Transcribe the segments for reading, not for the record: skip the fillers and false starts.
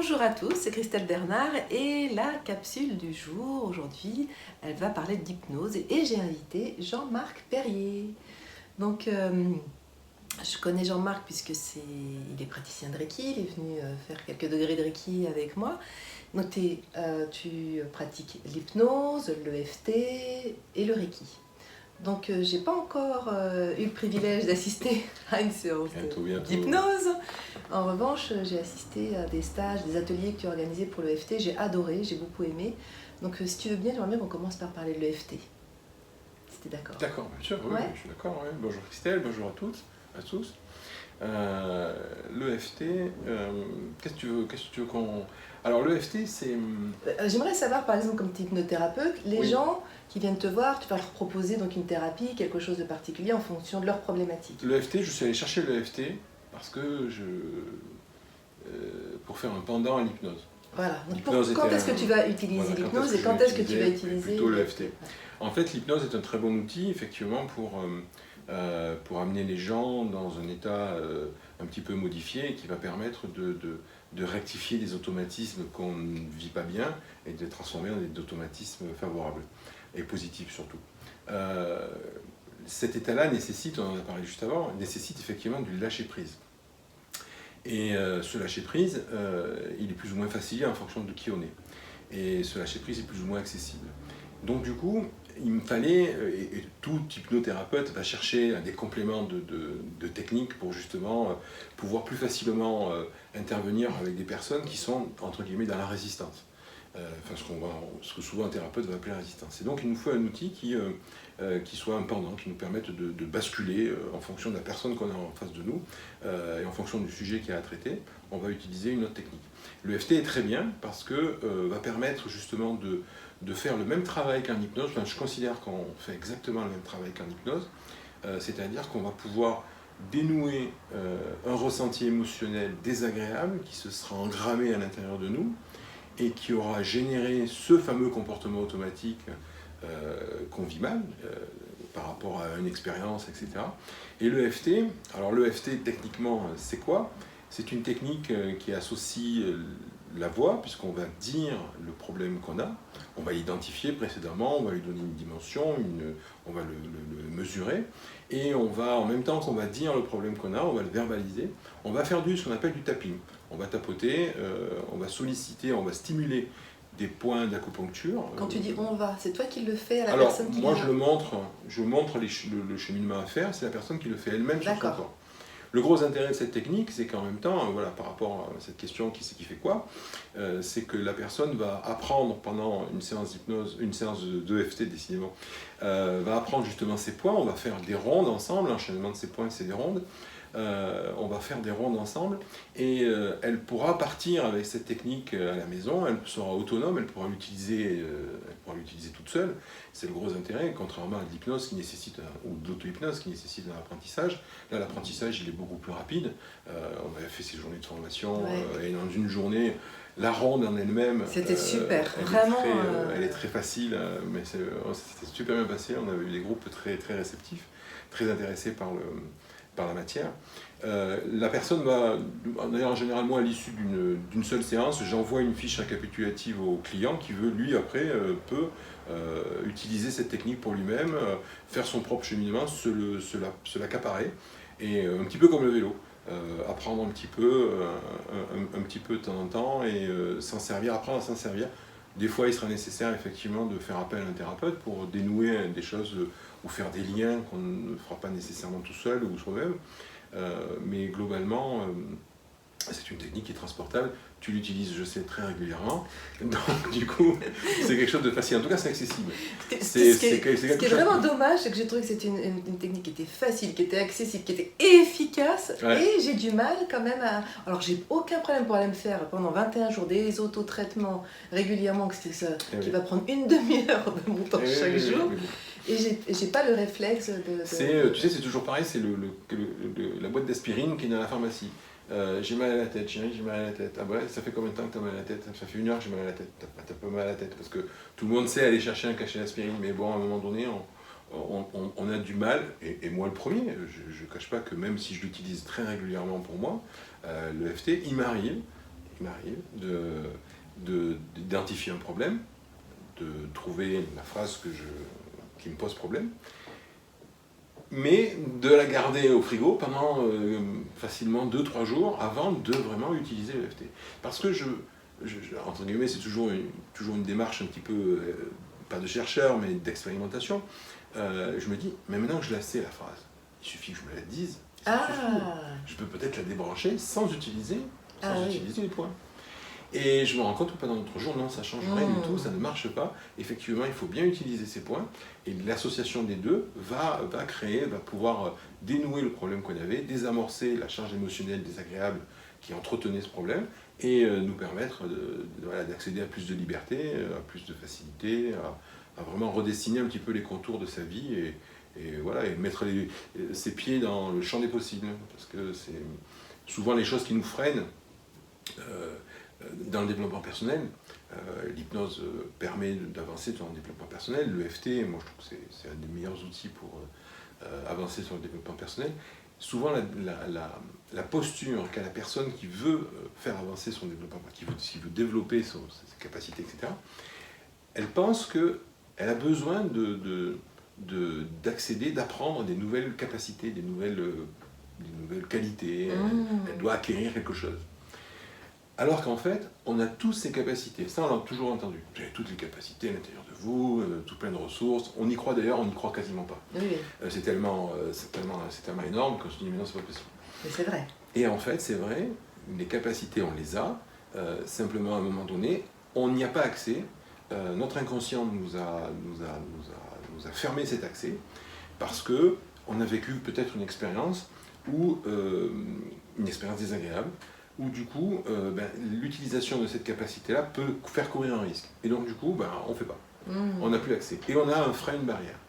Bonjour à tous, c'est Christelle Bernard et la capsule du jour, aujourd'hui, elle va parler d'hypnose et j'ai invité Jean-Marc Perrier. Donc, je connais Jean-Marc puisque il est praticien de Reiki, il est venu faire quelques degrés de Reiki avec moi. Donc, tu pratiques l'hypnose, l'EFT et le Reiki. Donc, j'ai pas encore eu le privilège d'assister à une séance d'hypnose. En revanche, j'ai assisté à des stages, des ateliers que tu as organisés pour l'EFT. J'ai adoré, j'ai beaucoup aimé. Donc, si tu veux bien, j'aimerais bien qu'on commence par parler de l'EFT. Si tu es d'accord. D'accord, bien sûr, oui, je suis d'accord. Oui. Bonjour Christelle, bonjour à toutes, à tous. L'EFT, qu'est-ce que tu veux qu'on... Alors l'EFT, c'est... J'aimerais savoir, par exemple, comme tu es hypnothérapeute, les Oui. gens qui viennent te voir, tu vas leur proposer donc une thérapie, quelque chose de particulier en fonction de leur problématique. L'EFT, je suis allé chercher l'EFT parce que pour faire un pendant à l'hypnose. Voilà. Donc quand est-ce que tu vas utiliser l'hypnose et quand est-ce que tu vas utiliser plutôt l'EFT. En fait, l'hypnose est un très bon outil, effectivement, pour amener les gens dans un état un petit peu modifié et qui va permettre de rectifier des automatismes qu'on ne vit pas bien et de les transformer en des automatismes favorables et positifs surtout. Cet état-là nécessite, on en a parlé juste avant, nécessite effectivement du lâcher-prise. Et ce lâcher-prise, il est plus ou moins facile en fonction de qui on est. Et ce lâcher-prise est plus ou moins accessible. Donc du coup, il me fallait, et tout hypnothérapeute va chercher des compléments de techniques pour justement pouvoir plus facilement intervenir avec des personnes qui sont, entre guillemets, dans la résistance. Enfin, ce que souvent un thérapeute va appeler la résistance. Et donc il nous faut un outil qui soit un pendant, qui nous permette de basculer en fonction de la personne qu'on a en face de nous et en fonction du sujet qui est à traiter, on va utiliser une autre technique. L'EFT est très bien parce que va permettre justement de faire le même travail qu'en hypnose. Enfin, je considère qu'on fait exactement le même travail qu'en hypnose, c'est-à-dire qu'on va pouvoir dénouer un ressenti émotionnel désagréable qui se sera engrammé à l'intérieur de nous et qui aura généré ce fameux comportement automatique qu'on vit mal par rapport à une expérience, etc. Et l'EFT, alors l'EFT techniquement c'est quoi? C'est une technique qui associe la voix, puisqu'on va dire le problème qu'on a, on va l'identifier précédemment, on va lui donner une dimension, on va le mesurer, et on va, en même temps qu'on va dire le problème qu'on a, on va le verbaliser, on va faire ce qu'on appelle du tapping. On va tapoter, on va solliciter, on va stimuler des points d'acupuncture. Quand tu dis on va, c'est toi qui le fais à la Alors, personne qui moi je montre le cheminement à faire, c'est la personne qui le fait elle-même sur son corps. Le gros intérêt de cette technique, c'est qu'en même temps, voilà, par rapport à cette question qui c'est qui fait quoi, c'est que la personne va apprendre pendant une séance d'hypnose, une séance d'EFT décidément, va apprendre justement ces points, on va faire des rondes ensemble, l'enchaînement de ces points c'est des rondes, on va faire des rondes ensemble et elle pourra partir avec cette technique à la maison, elle sera autonome, elle pourra l'utiliser toute seule. C'est le gros intérêt, contrairement à l'hypnose qui nécessite, ou de l'auto-hypnose qui nécessite un apprentissage. Là, l'apprentissage il est beaucoup plus rapide. On avait fait ces journées de formation et dans une journée, la ronde en elle-même, c'était super, vraiment. Elle est très facile, mais c'était super bien passé. On avait eu des groupes très, très réceptifs, très intéressés par la matière. La personne va, d'ailleurs en général moi à l'issue d'une seule séance, j'envoie une fiche récapitulative au client qui veut lui après peut utiliser cette technique pour lui-même, faire son propre cheminement, se l'accaparer, et un petit peu comme le vélo, apprendre un petit peu de temps en temps et apprendre à s'en servir. Des fois il sera nécessaire effectivement de faire appel à un thérapeute pour dénouer des choses ou faire des liens qu'on ne fera pas nécessairement tout seul ou soi-même. Mais globalement, c'est une technique qui est transportable. Tu l'utilises, je sais, très régulièrement. Donc, du coup, c'est quelque chose de facile. En tout cas, c'est accessible. Ce qui est vraiment dommage, c'est que j'ai trouvé que c'était une technique qui était facile, qui était accessible, qui était efficace. Ouais. Et j'ai du mal quand même à... Alors, j'ai aucun problème pour aller me faire pendant 21 jours des autotraitements régulièrement, qui va prendre une demi-heure de mon temps chaque jour. Et j'ai pas le réflexe de... Tu sais, c'est toujours pareil, c'est la boîte d'aspirine qui est dans la pharmacie. J'ai mal à la tête, chérie, j'ai mal à la tête. Ah ouais, ça fait combien de temps que tu as mal à la tête? Ça fait 1 heure que j'ai mal à la tête. T'as pas mal à la tête, parce que tout le monde sait aller chercher un cachet d'aspirine, mais bon, à un moment donné, on a du mal, et moi le premier, je ne cache pas que même si je l'utilise très régulièrement pour moi, l'EFT, il m'arrive, il m'arrive d'identifier un problème, de trouver la phrase qui me pose problème, mais de la garder au frigo pendant facilement 2-3 jours avant de vraiment utiliser l'EFT. Parce que entre guillemets, c'est toujours une démarche un petit peu, pas de chercheur, mais d'expérimentation. Je me dis, mais maintenant que je la sais, la phrase, il suffit que je me la dise, ça suffit. Je peux peut-être la débrancher sans utiliser les points. Et je me rends compte que pendant notre jour, non, ça ne change rien du tout, ça ne marche pas. Effectivement, il faut bien utiliser ces points, et l'association des deux va pouvoir dénouer le problème qu'on avait, désamorcer la charge émotionnelle désagréable qui entretenait ce problème, et nous permettre d'accéder à plus de liberté, à plus de facilité, à vraiment redessiner un petit peu les contours de sa vie, et mettre ses pieds dans le champ des possibles. Parce que c'est souvent les choses qui nous freinent dans le développement personnel. L'hypnose permet d'avancer dans le développement personnel. L'EFT, moi je trouve que c'est un des meilleurs outils pour avancer sur le développement personnel. Souvent la posture qu'a la personne qui veut faire avancer son développement, qui veut développer ses capacités, etc., elle pense qu'elle a besoin d'accéder, d'apprendre des nouvelles capacités, des nouvelles qualités. Elle doit acquérir quelque chose. Alors qu'en fait, on a tous ces capacités. Ça, on l'a toujours entendu. Vous avez toutes les capacités à l'intérieur de vous, tout plein de ressources. On y croit d'ailleurs, on n'y croit quasiment pas. Oui. C'est tellement énorme que je dis, mais non, c'est pas possible. Mais c'est vrai. Et en fait, c'est vrai, les capacités, on les a. Simplement, à un moment donné, on n'y a pas accès. Notre inconscient nous a fermé cet accès parce qu'on a vécu peut-être une expérience désagréable, où du coup, l'utilisation de cette capacité-là peut faire courir un risque. Et donc du coup, on ne fait pas. On n'a plus accès. Et on a un frein, une barrière.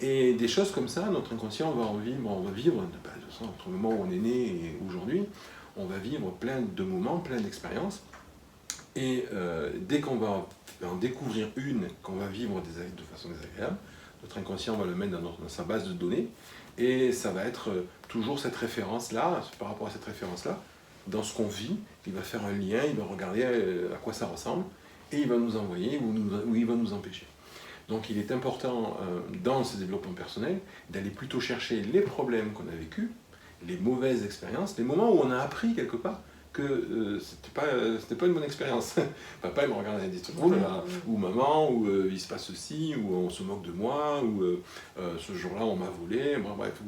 Et des choses comme ça, notre inconscient va vivre, de toute façon, entre le moment où on est né et aujourd'hui, on va vivre plein de moments, plein d'expériences. Et dès qu'on va en découvrir une, qu'on va vivre de façon désagréable, notre inconscient va le mettre dans sa base de données, et ça va être toujours cette référence-là, par rapport à cette référence-là, dans ce qu'on vit, il va faire un lien, il va regarder à quoi ça ressemble, et il va nous envoyer ou il va nous empêcher. Donc il est important, dans ce développement personnel, d'aller plutôt chercher les problèmes qu'on a vécus, les mauvaises expériences, les moments où on a appris quelque part que c'était pas une bonne expérience. Papa il me regardait et dit « Oh là là !» ou « Maman » ou « Il se passe ceci » ou « On se moque de moi » ou « Ce jour-là on m'a volé », bref,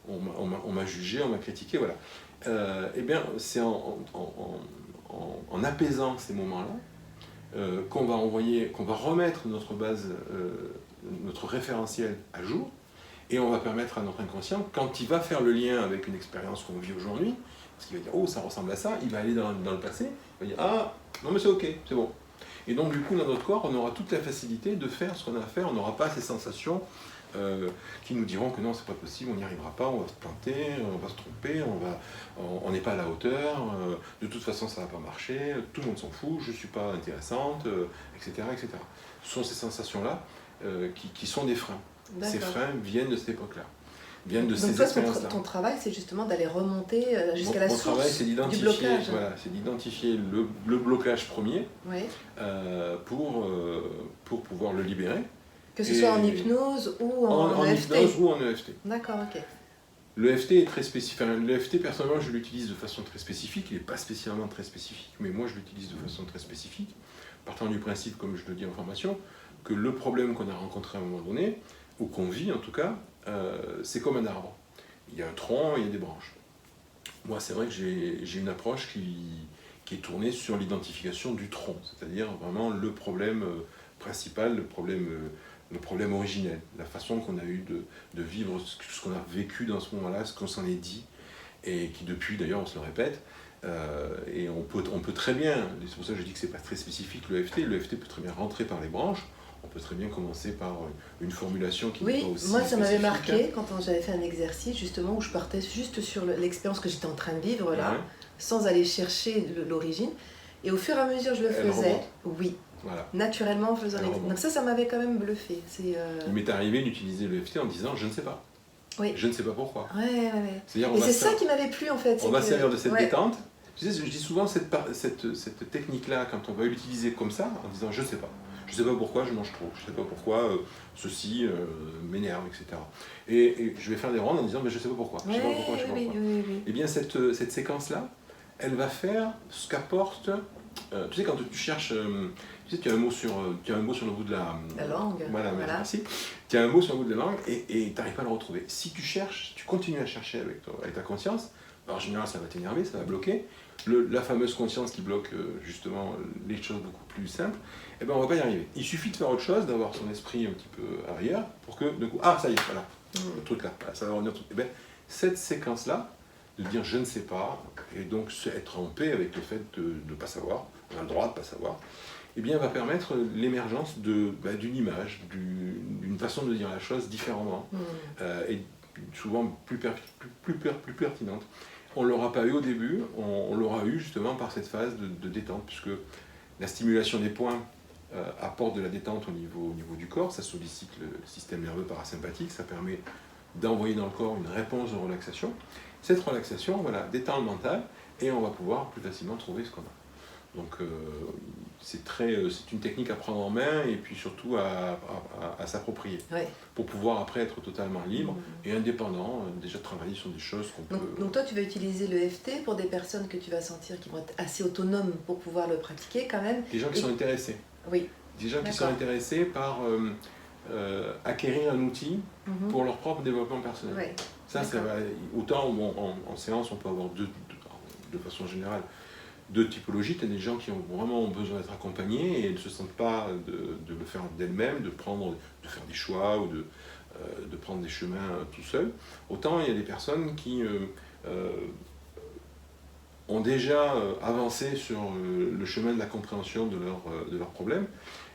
on m'a jugé, on m'a critiqué, voilà. Eh bien, c'est en apaisant ces moments-là qu'on va remettre notre base, notre référentiel à jour, et on va permettre à notre inconscient, quand il va faire le lien avec une expérience qu'on vit aujourd'hui, parce qu'il va dire « Oh, ça ressemble à ça », il va aller dans le passé, il va dire « Ah, non mais c'est ok, c'est bon ». Et donc du coup, dans notre corps, on aura toute la facilité de faire ce qu'on a à faire, on n'aura pas ces sensations qui nous diront que non, c'est pas possible, on n'y arrivera pas, on va se planter, on va se tromper, on n'est pas à la hauteur, de toute façon ça va pas marcher, tout le monde s'en fout, je suis pas intéressante, etc., etc. Ce sont ces sensations-là qui sont des freins. Ces freins viennent de cette époque-là, viennent de ces expériences-là. Ton travail, c'est justement d'aller remonter jusqu'à la source travail, c'est du blocage. Voilà, c'est d'identifier le blocage premier pour pouvoir le libérer. Que ce soit en hypnose ou en EFT. Hypnose ou en EFT. D'accord, ok. L'EFT est très spécifique. Enfin, l'EFT, personnellement, je l'utilise de façon très spécifique. Il n'est pas spécialement très spécifique, mais moi, je l'utilise de façon très spécifique, partant du principe, comme je le dis en formation, que le problème qu'on a rencontré à un moment donné, ou qu'on vit en tout cas, c'est comme un arbre. Il y a un tronc et il y a des branches. Moi, c'est vrai que j'ai une approche qui est tournée sur l'identification du tronc, c'est-à-dire vraiment le problème principal, le problème originel, la façon qu'on a eu de vivre ce qu'on a vécu dans ce moment-là, ce qu'on s'en est dit, et qui depuis d'ailleurs on se le répète, et on peut très bien, c'est pour ça que je dis que c'est pas très spécifique l'EFT peut très bien rentrer par les branches, on peut très bien commencer par une formulation qui n'est pas aussi moi ça m'avait spécifique. marqué quand j'avais fait un exercice justement où je partais juste sur l'expérience que j'étais en train de vivre là, sans aller chercher l'origine, et au fur et à mesure je le faisais, voilà. Naturellement en faisant l'exercice. Donc ça m'avait quand même bluffé. Il m'est arrivé d'utiliser l'EFT en disant je ne sais pas. Je ne sais pas pourquoi. Ouais. C'est-à-dire, et c'est ça qui m'avait plu en fait. On va servir de cette détente, Tu sais, je dis souvent cette technique-là, quand on va l'utiliser comme ça, en disant je sais pas. Je sais pas pourquoi je mange trop, je sais pas pourquoi ceci m'énerve, etc. Et je vais faire des rondes en disant mais je sais pas pourquoi, je sais pas pourquoi, je sais pas pourquoi. Et bien cette séquence-là, elle va faire ce qu'apporte, tu sais quand tu cherches, tu sais tu as un mot sur le bout de la langue. Voilà. Merci. Tu as un mot sur le bout de la langue et tu n'arrives pas à le retrouver. Si tu cherches, tu continues à chercher avec ta conscience, alors, en général ça va t'énerver, ça va bloquer. La fameuse conscience qui bloque justement les choses beaucoup plus simples, eh ben on va pas y arriver. Il suffit de faire autre chose, d'avoir son esprit un petit peu ailleurs, pour que de coup, ah ça y est, voilà, le truc là, voilà, ça va revenir. Eh ben, cette séquence-là, de dire je ne sais pas, et donc être en paix avec le fait de ne pas savoir, on a le droit de ne pas savoir, eh bien va permettre l'émergence d'une image, d'une façon de dire la chose différemment, et souvent plus pertinente. On ne l'aura pas eu au début, on l'aura eu justement par cette phase de détente, puisque la stimulation des points apporte de la détente au niveau du corps, ça sollicite le système nerveux parasympathique, ça permet d'envoyer dans le corps une réponse de relaxation. Cette relaxation, voilà, détend le mental, et on va pouvoir plus facilement trouver ce qu'on a. Donc c'est une technique à prendre en main et puis surtout à s'approprier, pour pouvoir après être totalement libre et indépendant, déjà travailler sur des choses qu'on peut... Donc toi tu vas utiliser le FT pour des personnes que tu vas sentir qui vont être assez autonomes pour pouvoir le pratiquer quand même. Des gens qui sont intéressés. Oui. Des gens qui sont intéressés par acquérir un outil pour leur propre développement personnel. Ouais. Ça va, autant en séance on peut avoir de façon générale deux typologies. Tu as des gens qui ont vraiment besoin d'être accompagnés et ne se sentent pas de le faire d'elles-mêmes, de faire des choix ou de prendre des chemins tout seul. Autant il y a des personnes qui ont déjà avancé sur le chemin de la compréhension de leurs problèmes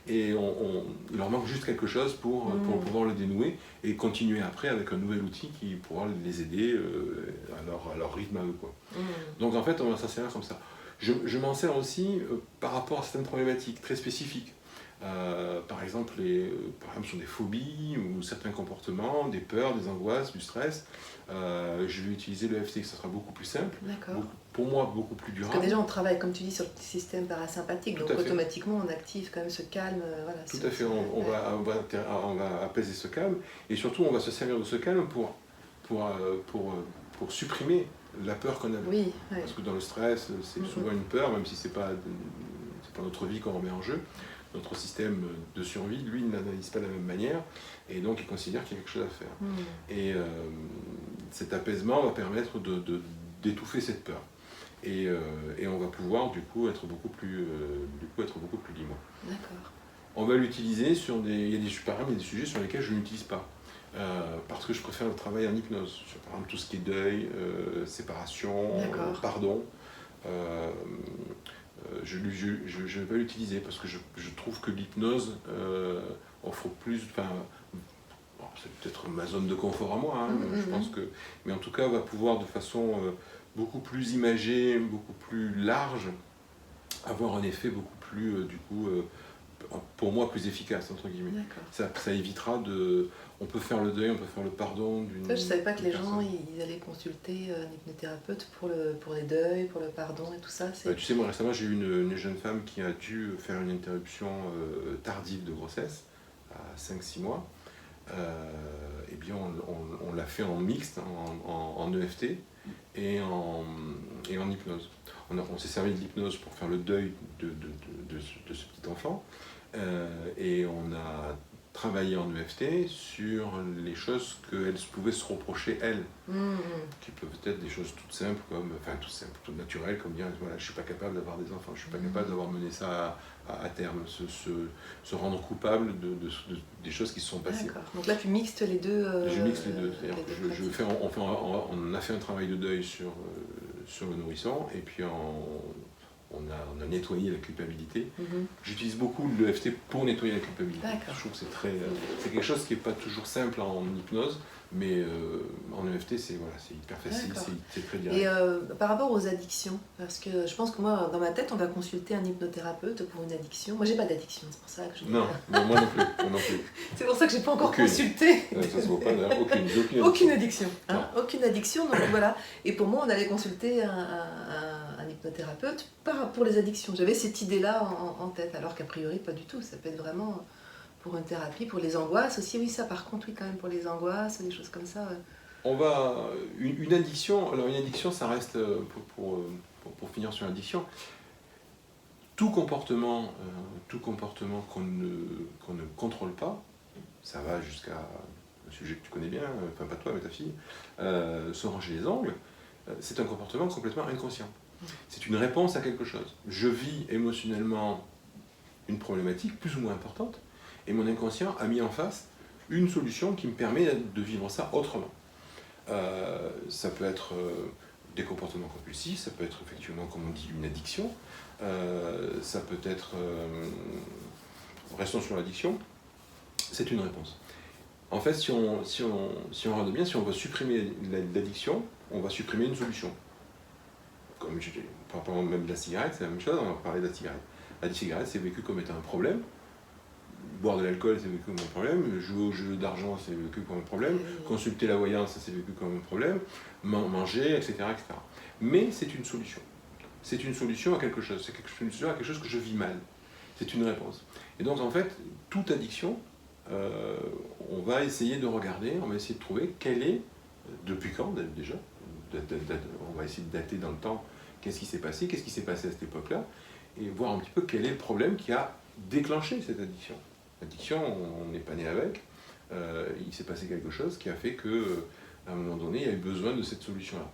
et il leur manque juste quelque chose pour pouvoir le dénouer et continuer après avec un nouvel outil qui pourra les aider à leur rythme à eux, quoi. Donc en fait on va s'en servir comme ça. Je m'en sers aussi par rapport à certaines problématiques très spécifiques. Par exemple sur des phobies ou certains comportements, des peurs, des angoisses, du stress. Je vais utiliser le FT, ça sera beaucoup plus simple, pour moi beaucoup plus durable. Parce que déjà on travaille, comme tu dis, sur le système parasympathique, donc automatiquement on active quand même ce calme. Voilà, tout à fait, on va apaiser ce calme et surtout on va se servir de ce calme pour supprimer la peur qu'on a. Oui, parce que dans le stress, c'est souvent une peur, même si c'est pas notre vie qu'on remet en jeu. Notre système de survie, lui, il n'analyse pas de la même manière, et donc il considère qu'il y a quelque chose à faire. Et cet apaisement va permettre d'étouffer cette peur. Et on va pouvoir, du coup, être beaucoup plus libre. D'accord. On va l'utiliser il y a des sujets sur lesquels je ne l'utilise pas. Parce que je préfère le travail en hypnose, sur, par exemple tout ce qui est deuil, séparation, pardon. Je vais pas l'utiliser parce que je trouve que l'hypnose offre plus, c'est peut-être ma zone de confort à moi, je pense que, mais en tout cas va pouvoir de façon beaucoup plus imagée, beaucoup plus large, avoir un effet beaucoup plus, pour moi plus efficace, entre guillemets. Ça évitera on peut faire le deuil, on peut faire le pardon d'une... Je ne savais pas que les gens ils allaient consulter un hypnothérapeute pour les deuils, pour le pardon et tout ça. Tu sais, moi récemment j'ai eu une jeune femme qui a dû faire une interruption tardive de grossesse à 5-6 mois. Et bien on l'a fait en mixte, en EFT et en hypnose. On s'est servi de l'hypnose pour faire le deuil de ce petit enfant et on a travaillé en EFT sur les choses qu'elle pouvait se reprocher elle, qui peuvent être des choses toutes simples, toutes naturelles, comme dire voilà, je ne suis pas capable d'avoir des enfants, je ne suis pas capable d'avoir mené ça à terme, se rendre coupable des choses qui se sont passées. D'accord. Donc là tu mixtes les deux. Je mixe les deux, c'est-à-dire on a fait un travail de deuil sur le nourrisson et puis on a nettoyé la culpabilité. J'utilise beaucoup l'EFT pour nettoyer la culpabilité. Je trouve que c'est quelque chose qui n'est pas toujours simple en hypnose, mais en EFT c'est hyper facile, c'est très direct. Et par rapport aux addictions, parce que je pense que moi dans ma tête on va consulter un hypnothérapeute pour une addiction. Moi j'ai pas d'addiction, c'est pour ça que je... Non, moi non plus. C'est pour ça que j'ai pas encore consulté. Ça se voit pas d'ailleurs, aucune addiction. Aucune addiction, donc voilà. Et pour moi on allait consulter un hypnothérapeute pour les addictions. J'avais cette idée-là en tête, alors qu'a priori pas du tout. Ça peut être vraiment pour une thérapie, pour les angoisses aussi. Oui, ça par contre, oui, quand même pour les angoisses, des choses comme ça. Une addiction, alors une addiction, ça reste, pour finir sur l'addiction, tout comportement qu'on ne contrôle pas, ça va jusqu'à un sujet que tu connais bien, enfin pas toi mais ta fille, se ranger les ongles, c'est un comportement complètement inconscient. C'est une réponse à quelque chose. Je vis émotionnellement une problématique plus ou moins importante, et mon inconscient a mis en face une solution qui me permet de vivre ça autrement. Ça peut être des comportements compulsifs, ça peut être effectivement, comme on dit, une addiction, ça peut être, restons sur l'addiction, c'est une réponse. En fait, si on regarde bien, si on veut supprimer l'addiction, on va supprimer une solution. Comme par rapport même de la cigarette, c'est la même chose, on va parler de la cigarette. La cigarette, c'est vécu comme étant un problème. Boire de l'alcool, c'est vécu comme un problème. Jouer au jeu d'argent, c'est vécu comme un problème. Consulter la voyance, c'est vécu comme un problème. Manger, etc., etc. Mais c'est une solution. C'est une solution à quelque chose. C'est une solution à quelque chose que je vis mal. C'est une réponse. Et donc, en fait, toute addiction, on va essayer de regarder, on va essayer de trouver quelle est, depuis quand déjà, on va essayer de dater dans le temps qu'est-ce qui s'est passé à cette époque-là, et voir un petit peu quel est le problème qui a déclenché cette addiction. L'addiction, on n'est pas né avec, il s'est passé quelque chose qui a fait qu'à un moment donné, il y a eu besoin de cette solution-là.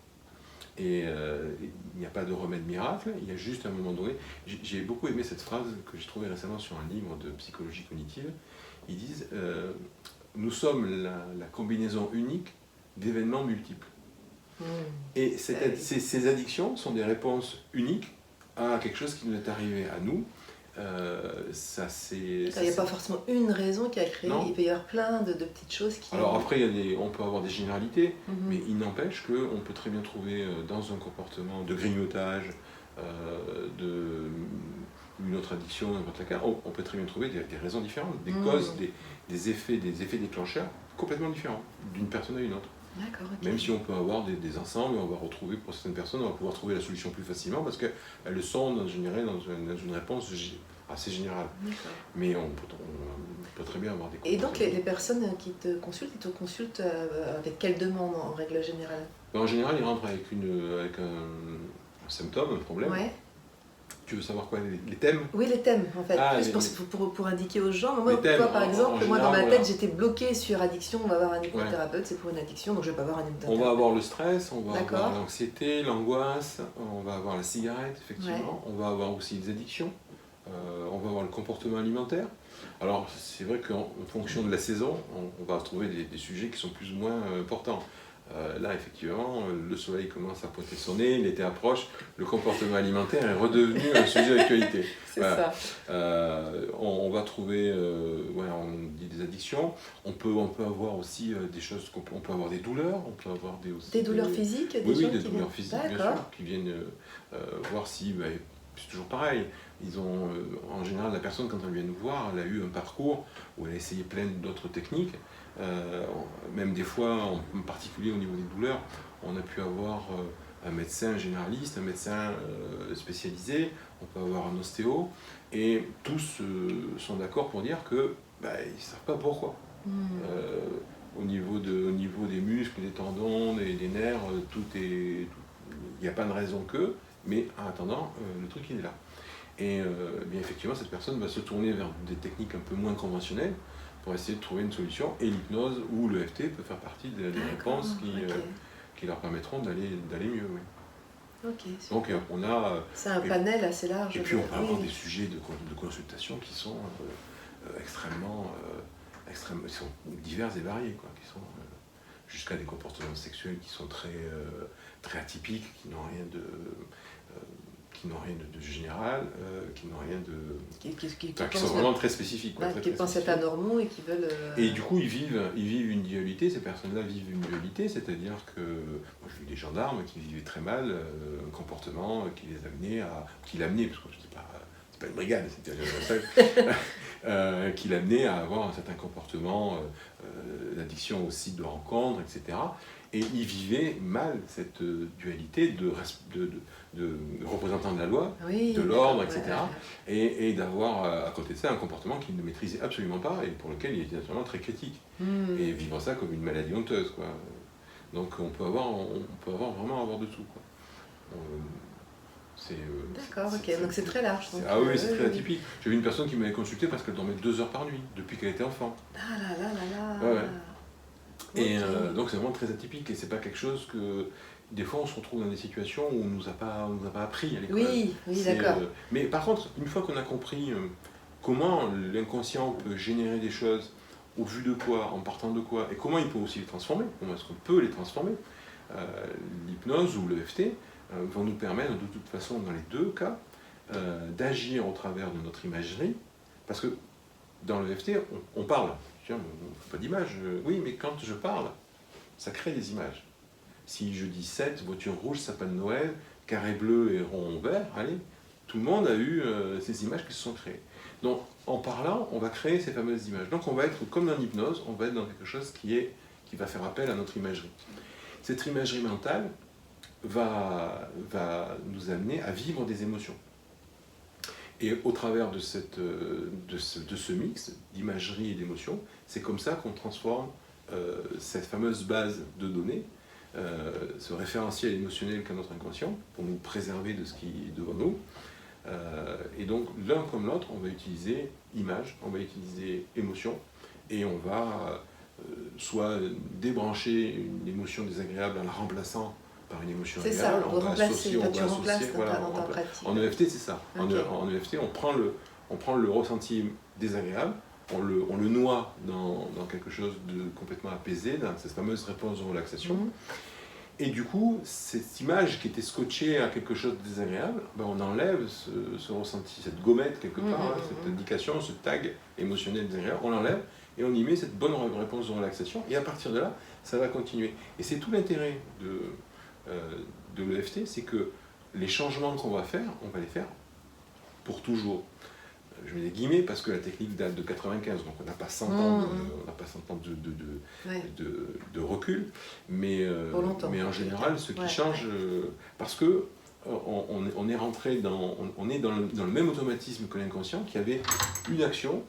Et il n'y a pas de remède miracle, il y a juste à un moment donné, j'ai beaucoup aimé cette phrase que j'ai trouvée récemment sur un livre de psychologie cognitive. Ils disent nous sommes la combinaison unique d'événements multiples. Et ces addictions sont des réponses uniques à quelque chose qui nous est arrivé à nous. Il n'y a pas forcément une raison qui a créé, non. Il peut y avoir plein de petites choses qui... Alors après, on peut avoir des généralités, mais il n'empêche qu'on peut très bien trouver dans un comportement de grignotage, une autre addiction, n'importe laquelle, on peut très bien trouver des raisons différentes, des causes, des effets déclencheurs complètement différents d'une personne à une autre. Okay. Même si on peut avoir des ensembles, on va retrouver pour certaines personnes, on va pouvoir trouver la solution plus facilement parce qu'elles le sont dans une réponse assez générale. Mais on peut très bien avoir des... Et donc les personnes qui te consultent avec quelle demande en règle générale? En général, ils rentrent avec un symptôme, un problème. Ouais. Tu veux savoir quoi, les thèmes? Oui, les thèmes en fait, pour indiquer aux gens. Moi, par exemple, moi dans ma tête, j'étais bloquée sur addiction, on va voir un hypnothérapeute, c'est pour une addiction, donc je vais pas voir un hypnothérapeute. On va avoir le stress, on va avoir l'anxiété, l'angoisse, on va avoir la cigarette, effectivement, on va avoir aussi les addictions, on va avoir le comportement alimentaire. Alors, c'est vrai qu'en fonction de la saison, on va trouver des sujets qui sont plus ou moins importants. Là, effectivement, le soleil commence à pointer son nez, l'été approche, le comportement alimentaire est redevenu un sujet d'actualité. C'est ça. On va trouver, on dit des addictions, on peut avoir aussi des choses, on peut avoir des douleurs, on peut avoir des douleurs physiques, des douleurs physiques, bien sûr, qui viennent voir si, c'est toujours pareil, ils ont, en général, la personne, quand elle vient nous voir, elle a eu un parcours où elle a essayé plein d'autres techniques. Même des fois, en particulier au niveau des douleurs, on a pu avoir un médecin généraliste, un médecin spécialisé, on peut avoir un ostéo, et tous sont d'accord pour dire que ils ne savent pas pourquoi. Au niveau des muscles, des tendons, des nerfs, il n'y a pas de raison que, mais en attendant, le truc il est là. Et bien effectivement, cette personne va se tourner vers des techniques un peu moins conventionnelles pour essayer de trouver une solution, et l'hypnose ou l'EFT peut faire partie des réponses qui leur permettront d'aller mieux. Oui. Donc on a... C'est un panel assez large. Et puis on peut avoir des sujets de consultation qui sont extrêmement divers et variés, qui sont jusqu'à des comportements sexuels qui sont très atypiques, qui n'ont rien de général, qui n'ont rien de... qui sont vraiment très spécifiques. Qui pensent être anormaux et qui veulent... Et du coup, ils vivent une dualité, ces personnes-là vivent une dualité, c'est-à-dire que... Moi, j'ai vu des gendarmes qui vivaient très mal un comportement qui les amenait qui l'amenait, parce que c'est pas pas une brigade, c'était un seul, qui l'amenait à avoir un certain comportement d'addiction aux sites de rencontres, etc. Et il vivait mal cette dualité de représentant de la loi, Oui, de l'ordre, d'accord, etc. Et d'avoir à côté de ça un comportement qu'il ne maîtrisait absolument pas et pour lequel il était naturellement très critique. Et vivre ça comme une maladie honteuse, quoi. Donc on peut vraiment avoir de tout, quoi. D'accord, ok, donc c'est très large. Donc, ah oui, c'est très atypique. J'ai vu une personne qui m'avait consulté parce qu'elle dormait 2 heures par nuit depuis qu'elle était enfant. Ah là là là là. Ouais, ouais. Et Ok. donc c'est vraiment très atypique et c'est pas quelque chose que des fois on se retrouve dans des situations où on nous a pas appris à l'école. Oui, d'accord. Mais par contre, une fois qu'on a compris comment l'inconscient peut générer des choses, au vu de quoi, en partant de quoi, et comment il peut aussi les transformer, comment est-ce qu'on peut les transformer, l'hypnose ou l'EFT vont nous permettre de toute façon dans les deux cas d'agir au travers de notre imagerie, parce que dans l'EFT on parle. Tiens, on ne fait pas d'image. Oui, mais quand je parle, ça crée des images. Si je dis 7, voiture rouge, sapin de Noël, carré bleu et rond vert, allez, tout le monde a eu ces images qui se sont créées. Donc, en parlant, on va créer ces fameuses images. Donc, on va être comme dans l'hypnose, on va être dans quelque chose qui va faire appel à notre imagerie. Cette imagerie mentale va nous amener à vivre des émotions. Et au travers de ce mix d'imagerie et d'émotion, c'est comme ça qu'on transforme cette fameuse base de données, ce référentiel émotionnel qu'a notre inconscient, pour nous préserver de ce qui est devant nous. Et donc, l'un comme l'autre, on va utiliser image, on va utiliser émotion, et on va soit débrancher une émotion désagréable en la remplaçant par une émotion agréable. C'est ça, on va remplacer, tu remplaces dans ta pratique. En EFT, c'est ça. Okay. En EFT, on prend le ressenti désagréable, on le noie dans quelque chose de complètement apaisé, dans cette fameuse réponse de relaxation. Et du coup, cette image qui était scotchée à quelque chose de désagréable, ben on enlève ce ressenti, cette gommette quelque part, cette indication, ce tag émotionnel désagréable, on l'enlève et on y met cette bonne réponse de relaxation. Et à partir de là, ça va continuer. Et c'est tout l'intérêt de l'EFT, c'est que les changements qu'on va faire, on va les faire pour toujours. Je mets des guillemets parce que la technique date de 95, donc on n'a pas 100 ans, de recul, mais en général, ce qui change, parce que on est rentré on est dans le même automatisme que l'inconscient qui avait une action,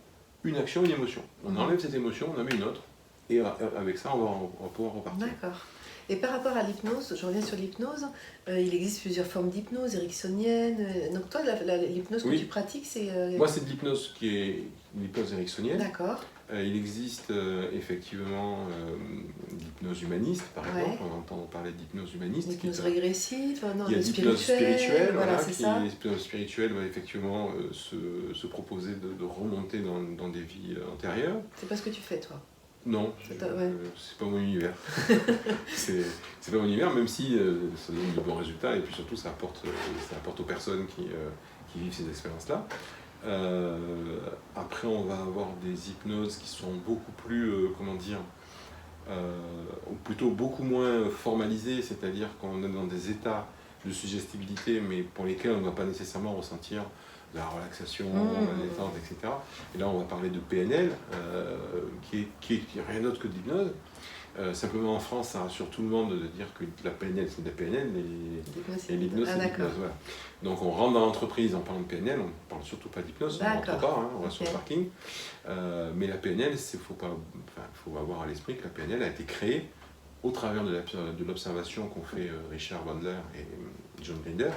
une émotion. On enlève cette émotion, on en met une autre, et avec ça, on va pouvoir repartir. D'accord. Et par rapport à l'hypnose, je reviens sur l'hypnose, il existe plusieurs formes d'hypnose, ericksonienne. Donc toi, l'hypnose que tu pratiques, c'est... Moi, c'est de l'hypnose qui est l'hypnose ericksonienne. D'accord. Il existe effectivement l'hypnose humaniste, par exemple. On entend parler d'hypnose humaniste. L'hypnose régressive, non, il y a l'hypnose spirituelle, voilà, c'est ça. L'hypnose spirituelle va effectivement se proposer de remonter dans des vies antérieures. C'est pas ce que tu fais, toi? Non, c'est pas mon univers. c'est pas mon univers, même si ça donne de bons résultats et puis surtout ça apporte aux personnes qui vivent ces expériences-là. Après, on va avoir des hypnoses qui sont beaucoup plus, ou plutôt beaucoup moins formalisées, c'est-à-dire qu'on est dans des états de suggestibilité, mais pour lesquels on ne va pas nécessairement ressentir la relaxation, la détente, etc. Et là, on va parler de PNL, qui est rien d'autre que de l'hypnose. Simplement, en France, ça rassure tout le monde de dire que la PNL, c'est de la PNL, et l'hypnose, c'est de l'hypnose. Voilà. Donc, on rentre dans l'entreprise en parlant de PNL, on ne parle surtout pas d'hypnose, on ne rentre pas, on va sur le parking. Mais la PNL, faut avoir à l'esprit que la PNL a été créée au travers de l'observation qu'ont fait Richard Bandler et John Grinder,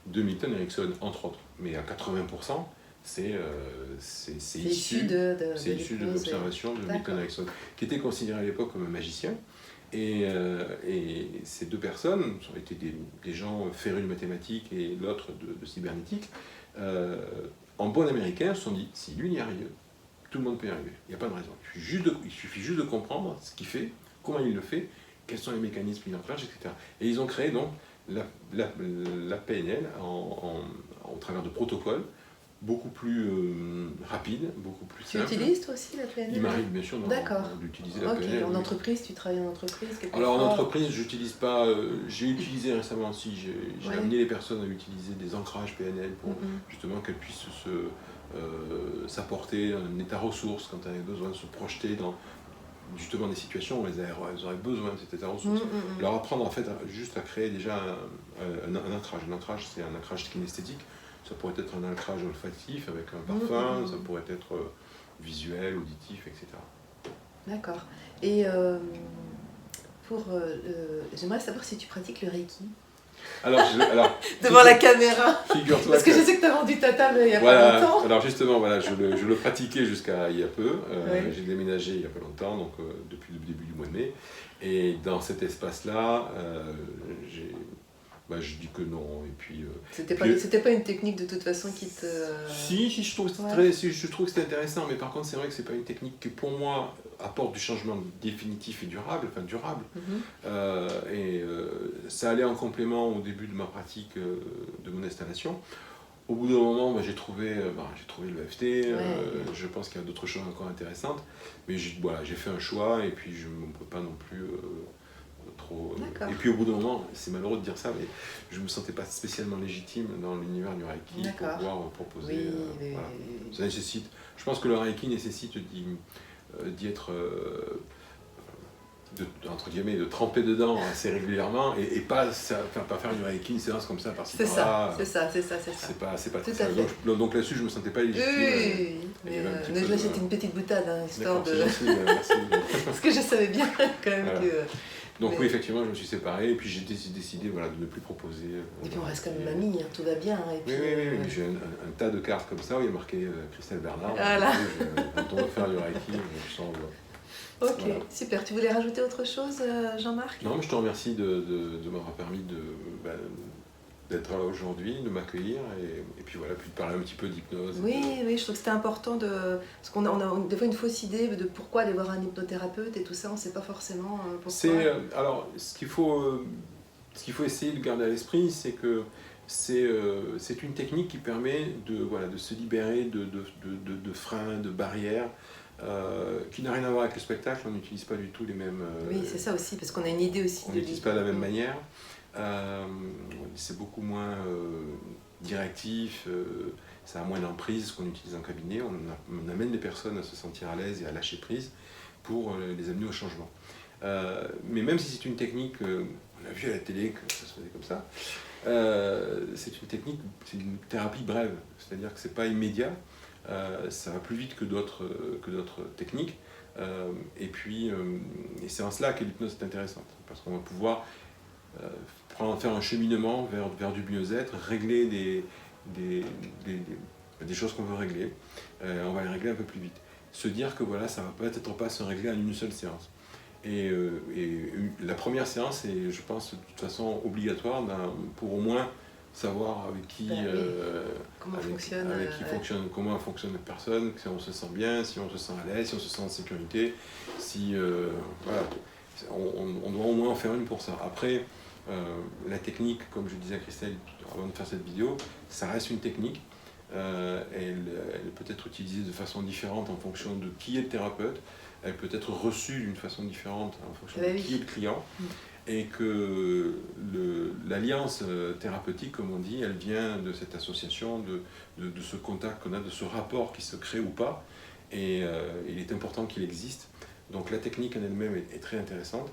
de Milton Erickson, entre autres. Mais à 80%, c'est issu de l'observation de Milton Erickson, qui était considéré à l'époque comme un magicien. Et ces deux personnes ont été des gens férus de mathématiques et l'autre de cybernétique. En bon américain, se sont dit, si lui y arrive, tout le monde peut y arriver. Il n'y a pas de raison. Il suffit juste de comprendre ce qu'il fait, comment il le fait, quels sont les mécanismes qu'il enclenche, etc. Et ils ont créé donc la PNL au travers de protocoles beaucoup plus rapide, beaucoup plus Tu simple. utilises toi aussi la PNL? Il m'arrive bien sûr d'utiliser la PNL. En Oui. entreprise, tu travailles en entreprise quelquefois? Alors en entreprise, j'utilise pas. J'ai utilisé récemment aussi. J'ai Ouais. amené les personnes à utiliser des ancrages PNL pour Mhm. justement qu'elles puissent s'apporter un état ressource quand elles avaient besoin de se projeter dans justement des situations où elles auraient besoin de cet état ressource. Leur apprendre en fait juste à créer déjà un ancrage. Un ancrage, c'est un ancrage kinesthétique. Ça pourrait être un ancrage olfactif avec un parfum, ça pourrait être visuel, auditif, etc. D'accord. Et j'aimerais savoir si tu pratiques le Reiki. Alors, Devant la caméra. Figure-toi Parce que je sais que tu as vendu ta table il y a voilà, pas longtemps. alors justement, voilà, je le pratiquais jusqu'à il y a peu. Oui. J'ai déménagé il n'y a pas longtemps, donc depuis le début du mois de mai. Et dans cet espace-là, je dis que non. Et puis, c'était pas une technique de toute façon qui te... Si, je trouve que c'était intéressant, mais par contre, c'est vrai que c'est pas une technique qui, pour moi, apporte du changement définitif et durable, ça allait en complément au début de ma pratique de mon installation. Au bout d'un moment, j'ai trouvé le EFT, je pense qu'il y a d'autres choses encore intéressantes, mais j'ai fait un choix et puis je ne peux pas non plus trop... Et puis au bout d'un moment, c'est malheureux de dire ça, mais je ne me sentais pas spécialement légitime dans l'univers du Reiki pour pouvoir proposer... voilà. Ça nécessite... Je pense que le Reiki nécessite d'y être... entre guillemets, de tremper dedans assez régulièrement et pas faire du Reiki, une séance comme ça par-ci par-là. C'est ça. C'est pas Tout ça. à fait. Donc là-dessus, je me sentais pas légitime. Oui, mais là c'était une petite boutade, histoire de... Merci. Parce que je savais bien quand même voilà. que... Donc oui, effectivement, je me suis séparé et puis j'ai décidé de ne plus proposer. Et puis on reste comme mamie, tout va bien. Et puis, oui, j'ai un tas de cartes comme ça où il y a marqué Christelle Bernard. Voilà. Quand on veut faire du Reiki, je sens... Ok, voilà. super. Tu voulais rajouter autre chose, Jean-Marc? Non, mais je te remercie de m'avoir permis d'être là aujourd'hui, de m'accueillir et puis voilà, puis de parler un petit peu d'hypnose. Oui, je trouve que c'était important parce qu'on a des fois une fausse idée de pourquoi aller voir un hypnothérapeute et tout ça, on ne sait pas forcément pourquoi. Alors, ce qu'il faut essayer de garder à l'esprit, c'est que c'est une technique qui permet de se libérer de freins, de barrières, qui n'a rien à voir avec le spectacle. On n'utilise pas du tout les mêmes... oui, c'est ça aussi, parce qu'on a une idée aussi. On n'utilise pas de la même manière. C'est beaucoup moins directif, ça a moins d'emprise qu'on utilise en cabinet. On amène les personnes à se sentir à l'aise et à lâcher prise pour les amener au changement. Mais même si c'est une technique, on a vu à la télé que ça se faisait comme ça, c'est une thérapie brève, c'est-à-dire que c'est pas immédiat, ça va plus vite que d'autres techniques. Et puis, c'est en cela que l'hypnose est intéressante, parce qu'on va pouvoir faire un cheminement vers du mieux-être, régler des choses qu'on veut régler, on va les régler un peu plus vite. Se dire que ça ne va peut-être pas se régler en une seule séance. Et la première séance est, je pense, de toute façon obligatoire pour au moins savoir avec qui, comment fonctionne la personne, si on se sent bien, si on se sent à l'aise, si on se sent en sécurité, on doit au moins en faire une pour ça. Après, la technique, comme je disais à Christelle avant de faire cette vidéo, ça reste une technique. Elle peut être utilisée de façon différente en fonction de qui est le thérapeute. Elle peut être reçue d'une façon différente en fonction de qui est le client. Et que l'alliance thérapeutique, comme on dit, elle vient de cette association, de ce contact qu'on a, de ce rapport qui se crée ou pas. Et il est important qu'il existe. Donc la technique en elle-même est très intéressante.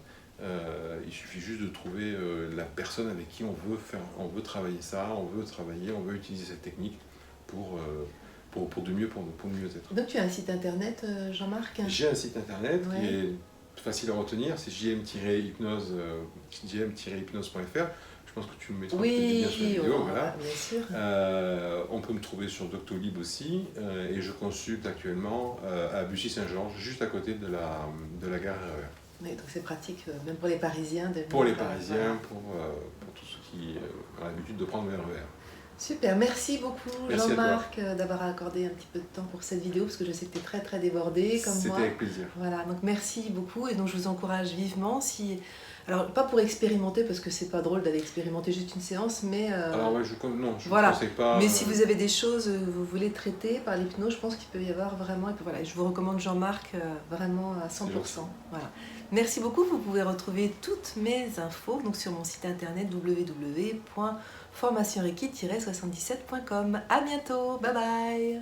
Il suffit juste de trouver la personne avec qui on veut travailler ça, on veut utiliser cette technique pour mieux être. Donc tu as un site internet, Jean-Marc? J'ai un site internet qui est facile à retenir, c'est jm-hypnose.fr. Je pense que tu me mettras bien sur la vidéo. Voilà. Bien sûr. On peut me trouver sur Doctolib aussi, et je consulte actuellement à Bussy-Saint-Georges, juste à côté de la gare RER. Oui, donc c'est pratique, même pour les Parisiens. Pour les Parisiens, pour tous ceux qui ont l'habitude de prendre le RER. Super, merci beaucoup Merci à toi. Jean-Marc d'avoir accordé un petit peu de temps pour cette vidéo parce que je sais que tu es très très débordé comme moi. C'était avec plaisir. Voilà, donc merci beaucoup et donc je vous encourage vivement si... Alors pas pour expérimenter parce que c'est pas drôle d'aller expérimenter juste une séance, mais... Alors ouais, je ne voilà. conseille pas... Mais si vous avez des choses que vous voulez traiter par l'hypnose, je pense qu'il peut y avoir vraiment... Et puis voilà, je vous recommande Jean-Marc vraiment à 100%. Voilà. Merci beaucoup, vous pouvez retrouver toutes mes infos donc sur mon site internet www.formationreiki-77.com. À bientôt, bye bye.